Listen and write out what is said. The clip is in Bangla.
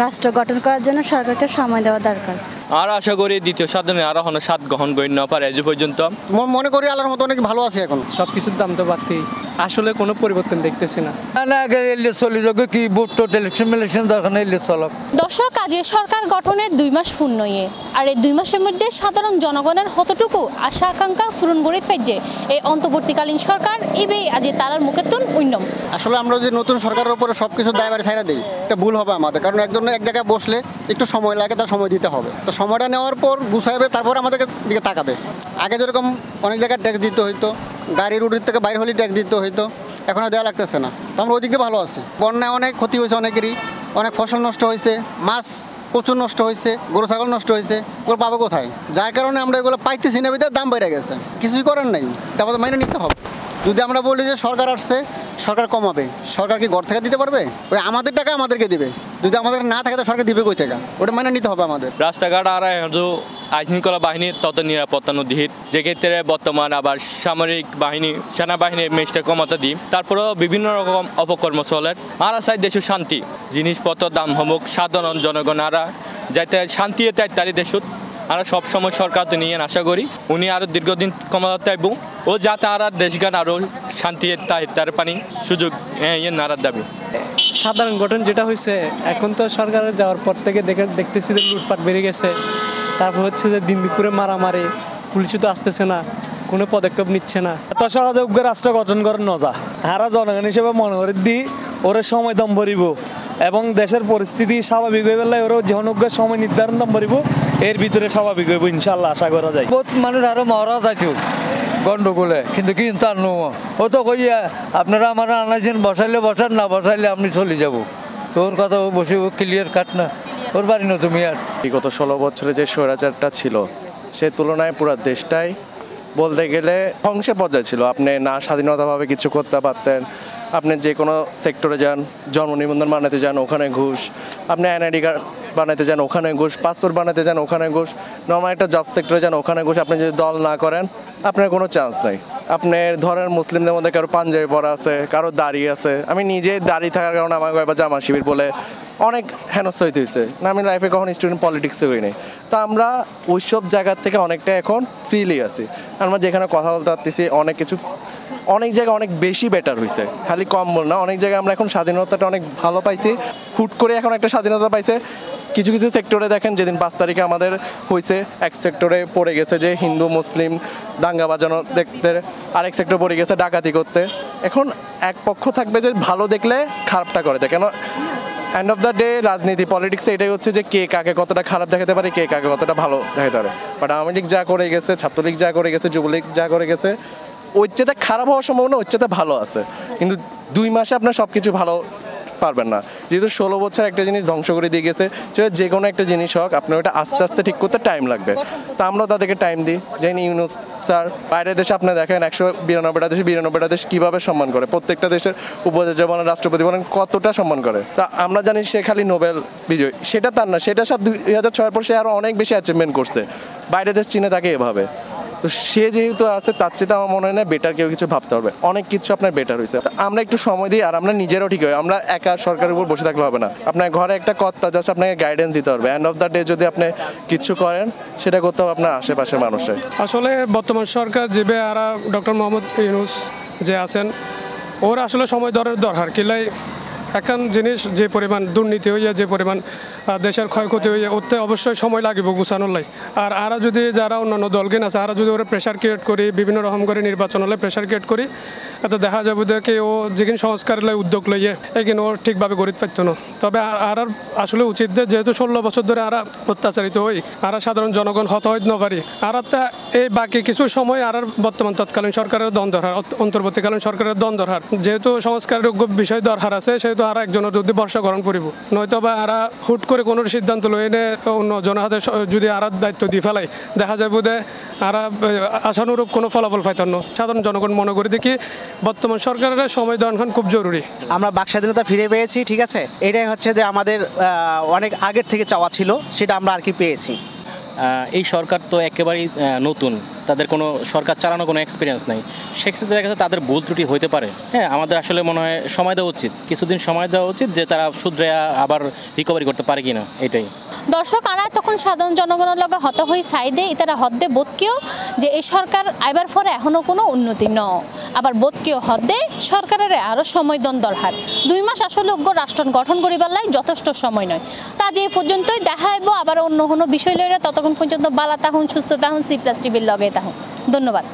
রাষ্ট্র গঠন করার জন্য সরকারকে সময় দেওয়া দরকার। আর আশা করি দ্বিতীয় স্বাধীনে আরো হলো 7 গ্রহণ করি না পারে আজ পর্যন্ত। মনে করি আল্লাহর মতো অনেক ভালো আছে এখন। সবকিছুর দাম তো বাড়তেই, আসলে কোনো পরিবর্তন দেখতেছি না। চলে যাবে কি ভোট টোট ইলেকশন দরকার নেই চলক। দর্শক, আজ সরকার গঠনের 2 মাস পূর্ণ হয়ে আর এই 2 মাসের মধ্যে সাধারণ জনগণের কতটুকু আশা আকাঙ্ক্ষা পূরণ করে ফেলছে এই অন্তর্বর্তীকালীন সরকার এবে আজ তারার মুখেতন উন্নম। আসলে আমরা যে নতুন সরকারের উপরে সবকিছু দায়ভার ছাইড়া দিই, এটা ভুল হবে আমাদের। কারণ একজন এক জায়গায় বসলে একটু সময় লাগে, তার সময় দিতে হবে। তো সময়টা নেওয়ার পর গুছাইবে, তারপর আমাদের দিকে তাকাবে। আগে যেরকম অনেক জায়গায় ট্যাক্স দিতে হইতো, গাড়ির রুটের থেকে বাইরে হলে ট্যাক্স দিতে হইতো, এখন আর দেওয়া লাগতেছে না। তো আমরা ওই দিকে ভালো আছি। বন্যায় অনেক ক্ষতি হয়েছে অনেকেরই, অনেক ফসল নষ্ট হয়েছে, মাছ প্রচুর নষ্ট হয়েছে, গরু ছাগল নষ্ট হয়েছে, ওগুলো পাবো কোথায়? যার কারণে আমরা এগুলো পাইতেছি না, বিধায় দাম বেড়ে গেছে। কিছুই করার নেই, এটা আমাদের মাইনে নিতে হবে। যদি আমরা বলি যে সরকার আসছে, সরকার কমাবে, সরকার কি ঘর থেকে দিতে পারবে? ওই আমাদের টাকা আমাদেরকে দিবে। যদি আমাদের না থাকে তো সরকার দিবে কই থেকে? ওটা মাইনে নিতে হবে আমাদের। রাস্তাঘাট আর আইনশৃঙ্খলা বাহিনীর তত নিরাপত্তা নদীর যে ক্ষেত্রে বর্তমান আবার সামরিক বাহিনী সেনাবাহিনীর মেজটা কমাতে দিই, তারপরেও বিভিন্ন রকম অপকর্ম চলে। আর চাই দেশের শান্তি, জিনিসপত্র দাম হমুক, সাধারণ জনগণ আর যাতে শান্তি তাই দেশত আর সবসময় সরকার তো নিয়ে আশা করি উনি আরও দীর্ঘদিন ক্ষমতা চাইব ও যাতে আর দেশগান আরও শান্তি তার পানি সুযোগ নাড়ার দাবি। সাধারণ গঠন যেটা হয়েছে, এখন তো সরকারের যাওয়ার পর থেকে দেখতেছি যে লুটপাট বেড়ে গেছে। তারপর হচ্ছে যে দিন দুপুরে মারামারি, পুলিশও তো আসতেছে না, কোনো পদক্ষেপ নিচ্ছে না। এত সহজে রাষ্ট্র গঠন করেন নজা হারা জনগণ হিসেবে মনে করে দি ওরা সময় দম ভরিব এবং দেশের পরিস্থিতি স্বাভাবিক হয়ে গেলে ওরা জীবনজ্ঞ সময় নির্ধারণ দম ভরিব, এর ভিতরে স্বাভাবিক হইব ইনশাল্লাহ, আশা করা যায়। বহুত মানুষ আরো মরা যাইতো গন্ডগোলে, কিন্তু আর ও তো কইয়া আপনারা আমার আনাইছেন, বসাইলে বসান, না বসাইলে আপনি চলে যাব। তোর কথা বসে ক্লিয়ার কাট না, ওর বাড়ি না তুমি। আর বিগত 16 বছরে যে স্বৈরাচারটা ছিল, সে তুলনায় পুরো দেশটাই বলতে গেলে ধ্বংসের পর্যায়ে ছিল। আপনি না স্বাধীনতাভাবে কিছু করতে পারতেন, আপনি যে কোনো সেক্টরে যান, জন্ম নিবন্ধন বানাতে যান ওখানে ঘুষ, আপনি এনআইডি কার্ড বানাতে যান ওখানে ঘুষ, পাসপোর্ট বানাতে যান ওখানে ঘুষ, নর্মাল একটা জব সেক্টরে যান ওখানে ঘুষ। আপনি যদি দল না করেন আপনার কোনো চান্স নাই। আপনার ধরেন মুসলিমদের মধ্যে কারো পাঞ্জাবি পরা আছে, কারো দাড়ি আছে। আমি নিজে দাড়ি থাকার কারণে আমাকে এবার জামা শিবির বলে অনেক হেনস্থ হয়েছে না। আমি লাইফে কখনো স্টুডেন্ট পলিটিক্সে হইনি। তা আমরা ওইসব জায়গার থেকে অনেকটা এখন ফ্রিলি আছি। আমরা যেখানে কথা বলতে পারতেছি, অনেক কিছু অনেক জায়গায় অনেক বেশি বেটার হয়েছে, খালি কম বল না। অনেক জায়গায় আমরা এখন স্বাধীনতাটা অনেক ভালো পাইছি, হুট করে এখন একটা স্বাধীনতা পাইছে। কিছু কিছু সেক্টরে দেখেন, যেদিন 5 তারিখে আমাদের হয়েছে, এক সেক্টরে পড়ে গেছে যে হিন্দু মুসলিম দাঙ্গা বাজানো দেখতে, আরেক সেক্টর পড়ে গেছে ডাকাতি করতে। এখন এক পক্ষ থাকবে যে ভালো দেখলে খারাপটা করে দেয়। কেন এন্ড অফ দ্য ডে রাজনীতি পলিটিক্সে এটাই হচ্ছে যে কে কাকে কতটা খারাপ দেখাতে পারে, কে কাকে কতটা ভালো দেখাতে পারে। বাট আওয়ামী লীগ যা করে গেছে, ছাত্রলীগ যা করে গেছে, যুবলীগ যা করে গেছে, ওর চেয়ে খারাপ হওয়ার সম্ভাবনা ওর চেয়ে ভালো আছে। কিন্তু 2 মাসে আপনার সব কিছু ভালো পারবেন না, যেহেতু 16 বছর একটা জিনিস ধ্বংস করে দিয়ে গেছে। সেটা যে কোনো একটা জিনিস হোক, আপনার ওটা আস্তে আস্তে ঠিক করতে টাইম লাগবে। তা আমরা তাদেরকে টাইম দিই। যেন ইউনুস স্যার বাইরের দেশে আপনি দেখেন 192টা দেশে 92টা দেশ কীভাবে সম্মান করে, প্রত্যেকটা দেশের উপাচার্য বলেন, রাষ্ট্রপতি বলেন, কতটা সম্মান করে। তা আমরা জানি সে খালি নোবেল বিজয়ী, সেটা তার না। সেটা 2006 পর সে আরও অনেক বেশি অ্যাচিভমেন্ট করছে। বাইরের দেশ চিনে তাকে এভাবে। তো সে যেহেতু আছে, তার চেয়ে আমার মনে হয় না বেটার কেউ কিছু ভাবতে হবে। অনেক কিছু আপনার বেটার হয়েছে। আমরা একটু সময় দিই, আর আমরা নিজেরাও ঠিক হয়। আমরা একা সরকারের উপর বসে থাকলে হবে না। আপনার ঘরে একটা কর্তা জাস্ট আপনাকে গাইডেন্স দিতে হবে। এন্ড অফ দ্য ডে যদি আপনি কিছু করেন, সেটা করতে হবে আপনার আশেপাশের মানুষের। আসলে বর্তমান সরকার যেবে আর ডক্টর মোহাম্মদ ইউনুস যে আছেন, ওর আসলে সময় দরকার কিলাই। এখন জিনিস যে পরিমাণ দুর্নীতি হইয়া, যে পরিমাণ দেশের ক্ষয়ক্ষতি হইয়া, ওতে অবশ্যই সময় লাগিব গুছানোর লাই। আর আরা যদি যারা অন্যান্য দলগিন আছে, আরা যদি ওরা প্রেশার ক্রিয়েট করি, বিভিন্ন রকম করে নির্বাচন হলে প্রেশার ক্রিয়েট করি, এতে দেখা যাবে যে ও যেখানে সংস্কার লাই উদ্যোগ লইয়ে এখানে ওর ঠিকভাবে গড়িতে পারতো না। তবে আর আসলে উচিত যেহেতু 16 বছর ধরে আরা অত্যাচারিত হই, আরা সাধারণ জনগণ হত হইতে না পারি, আর এই বাকি কিছু সময় আর বর্তমান তৎকালীন সরকারের দ্বন্দ্ব হার, অন্তর্বর্তীকালীন সরকারের দ্বন্দ্ব হার, যেহেতু সংস্কারের বিষয় দরকার আছে, সেহেতু আর একজনের যদি বর্ষা গ্রহণ করিব, নয়তো বা আরা হুট করে কোনো সিদ্ধান্ত লই এনে অন্য জনের হাতে যদি আর দায়িত্ব দিয়ে ফেলাই, দেখা যাবে যে আর আশানুরূপ কোনো ফলাফল পাইতেন না। সাধারণ জনগণ মনে করে দেখি বর্তমান সরকারের সময় দরকার খুব জরুরি। আমরা বাক স্বাধীনতা ফিরে পেয়েছি, ঠিক আছে, এটাই হচ্ছে যে আমাদের অনেক আগের থেকে চাওয়া ছিল, সেটা আমরা আর কি পেয়েছি। এই সরকার তো একেবারেই নতুন, তাদের কোনো সরকার চালানো কোনো এক্সপিরিয়েন্স নাই, সেক্ষেত্রে দেখা যাচ্ছে তাদের ভুল ত্রুটি হতে পারে। হ্যাঁ, আমাদের আসলে মনে হয় সময় দেওয়া উচিত, কিছুদিন সময় দেওয়া উচিত যে তারা শুধরে আবার রিকভারি করতে পারে কিনা, এটাই। দর্শক আরা তখন সাধারণ জনগণের লগে হত হয়ে সাইডে তারা হদ্দে বোধকেও যে এই সরকার আইবার পরে এখনো কোনো উন্নতি ন, আবার বোধকেও হদ্দে সরকারের আরও সময় দন দরকার। 2 মাস আসলে উগ্র রাষ্ট্র গঠন করিবার লাই যথেষ্ট সময় নয়। তা যে পর্যন্তই দেখা হইব আবার অন্য কোনো বিষয় লইলে, ততক্ষণ পর্যন্ত বালা তাহুন, সুস্থ তাহুন, C+ টিভির লগে তাহুন। ধন্যবাদ।